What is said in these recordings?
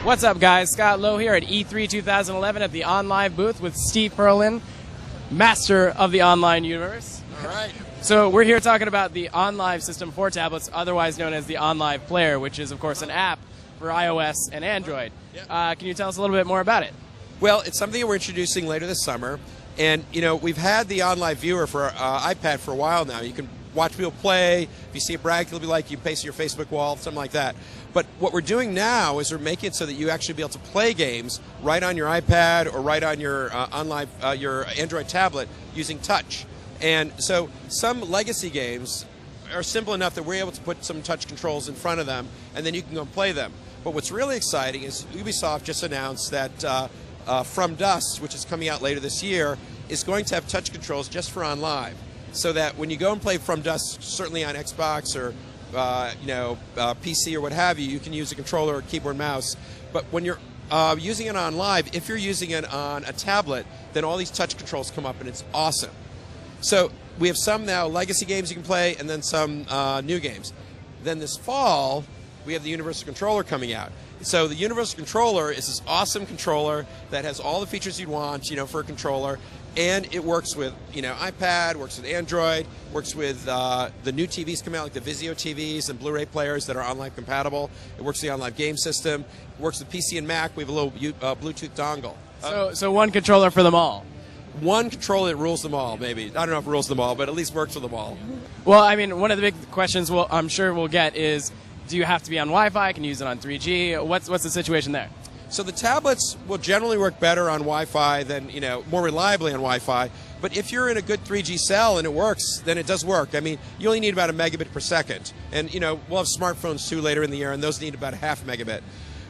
What's up, guys? Scott Lowe here at E3 2011 at the OnLive booth with Steve Perlin, master of the online universe. All right. So we're here talking about the OnLive system for tablets, otherwise known as the OnLive Player, which is, of course, an app for iOS and Android. Yep. Can you tell us a little bit more about it? Well, it's something that we're introducing later this summer. And, you know, we've had the OnLive viewer for iPad for a while now. You can watch people play. If you see a brag, it'll be like you paste your Facebook wall, something like that. But what we're doing now is we're making it so that you actually be able to play games right on your iPad or right on your OnLive, your Android tablet using touch. And so some legacy games are simple enough that we're able to put some touch controls in front of them, and then you can go and play them. But what's really exciting is Ubisoft just announced that From Dust, which is coming out later this year, is going to have touch controls just for OnLive, so that when you go and play From Dust, certainly on Xbox or PC or what have you, you can use a controller or keyboard and mouse. But when you're using it on OnLive, if you're using it on a tablet, then all these touch controls come up, and it's awesome. So we have some now legacy games you can play, and then some new games. Then this fall, we have the Universal Controller coming out. So the Universal Controller is this awesome controller that has all the features you'd want, for a controller, and it works with, iPad, works with Android, works with the new TVs coming out, like the Vizio TVs and blu-ray players that are OnLive compatible. It works with the OnLive game system. It works with PC and Mac. We have a little Bluetooth dongle. So one controller for them all. One controller that rules them all, maybe. I don't know if it rules them all, but at least works with them all. Well, I mean, one of the big questions I'm sure we'll get is, do you have to be on Wi-Fi? Can you use it on 3G? What's the situation there? So the tablets will generally work better on Wi-Fi than, more reliably on Wi-Fi. But if you're in a good 3G cell and it works, then it does work. I mean, you only need about a megabit per second. And, we'll have smartphones too later in the year, and those need about a half megabit.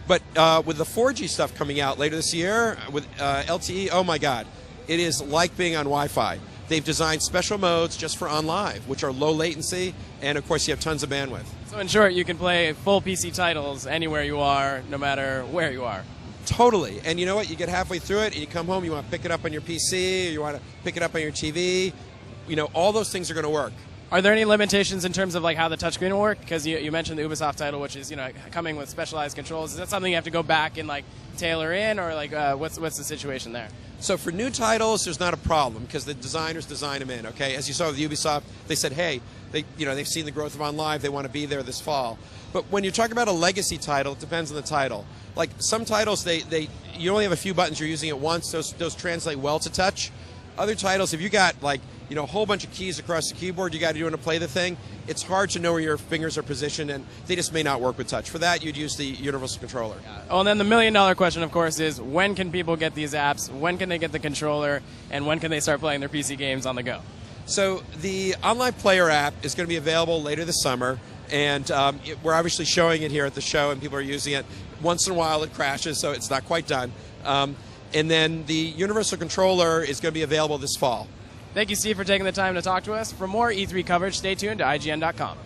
But with the 4G stuff coming out later this year, with LTE, oh my God. It is like being on Wi-Fi. They've designed special modes just for OnLive, which are low latency, and of course you have tons of bandwidth. So in short, you can play full PC titles anywhere you are, no matter where you are. Totally. And you know what? You get halfway through it, and you come home, you want to pick it up on your PC, or you want to pick it up on your TV. All those things are going to work. Are there any limitations in terms of how the touchscreen will work? Because you mentioned the Ubisoft title, which is coming with specialized controls. Is that something you have to go back and tailor in, or what's the situation there? So for new titles, there's not a problem because the designers design them in. Okay, as you saw with Ubisoft, they said, hey, they've seen the growth of OnLive, they want to be there this fall. But when you're talking about a legacy title, it depends on the title. Like some titles, you only have a few buttons you're using at once. Those translate well to touch. Other titles, if you got a whole bunch of keys across the keyboard you got to do to play the thing, it's hard to know where your fingers are positioned, and they just may not work with touch. For that, you'd use the Universal Controller. Oh, and then the million-dollar question, of course, is when can people get these apps? When can they get the controller? And when can they start playing their PC games on the go? So the OnLive Player app is going to be available later this summer, and we're obviously showing it here at the show, and people are using it. Once in a while, it crashes, so it's not quite done. And then the Universal Controller is going to be available this fall. Thank you, Steve, for taking the time to talk to us. For more E3 coverage, stay tuned to IGN.com.